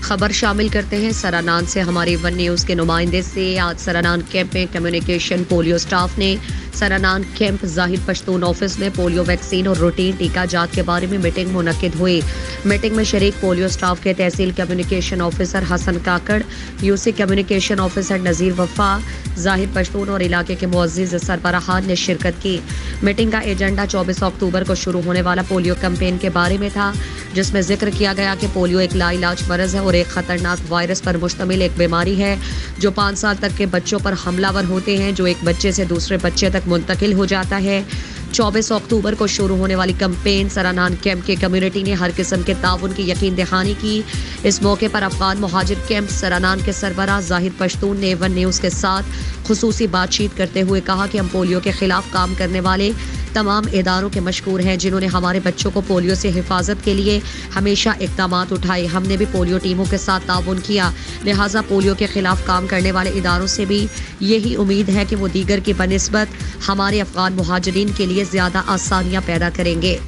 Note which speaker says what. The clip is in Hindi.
Speaker 1: खबर शामिल करते हैं सरानान से हमारे वन न्यूज़ के नुमाइंदे से। आज सरानान कैंप में कम्युनिकेशन पोलियो स्टाफ ने सरानान कैंप जाहिर पश्तून ऑफिस में पोलियो वैक्सीन और रूटीन टीका जात के बारे में मीटिंग मुनक्किद हुई। मीटिंग में शरीक पोलियो स्टाफ के तहसील कम्युनिकेशन ऑफिसर हसन काकड़, यूसी कम्युनिकेशन ऑफिसर नज़ीर वफा, जाहिर पश्तून और इलाके के मुअज़्ज़िज़ सरबराहान ने शिरकत की। मीटिंग का एजेंडा 24 अक्टूबर को शुरू होने वाला पोलियो कैंपेन के बारे में था, जिसमें जिक्र किया गया कि पोलियो एक लाइलाज मरज़ है और एक खतरनाक वायरस पर मुश्तमिल एक बीमारी है जो 5 साल तक के बच्चों पर हमलावर होते हैं, जो एक बच्चे से दूसरे बच्चे तक मुंतकिल हो जाता है। 24 अक्टूबर को शुरू होने वाली कैंपेन सरानान कैंप के कम्युनिटी ने हर किस्म के ताउन की यकीन दहानी की। इस मौके पर अफगान मुहाजिर कैंप सरानान के सरबराह जाहिर पश्तून ने वन न्यूज़ के साथ खुसूसी बातचीत करते हुए कहा कि हम पोलियो के खिलाफ काम करने वाले तमाम इदारों के मशकूर हैं जिन्होंने हमारे बच्चों को पोलियो से हिफाजत के लिए हमेशा इक़दाम उठाए। हमने भी पोलियो टीमों के साथ ताउन किया, लिहाजा पोलियो के खिलाफ काम करने वाले इदारों से भी यही उम्मीद है कि वो दीगर की बनिस्बत हमारे अफगान मुहाजिरीन के लिए ज़्यादा आसानियाँ पैदा करेंगे।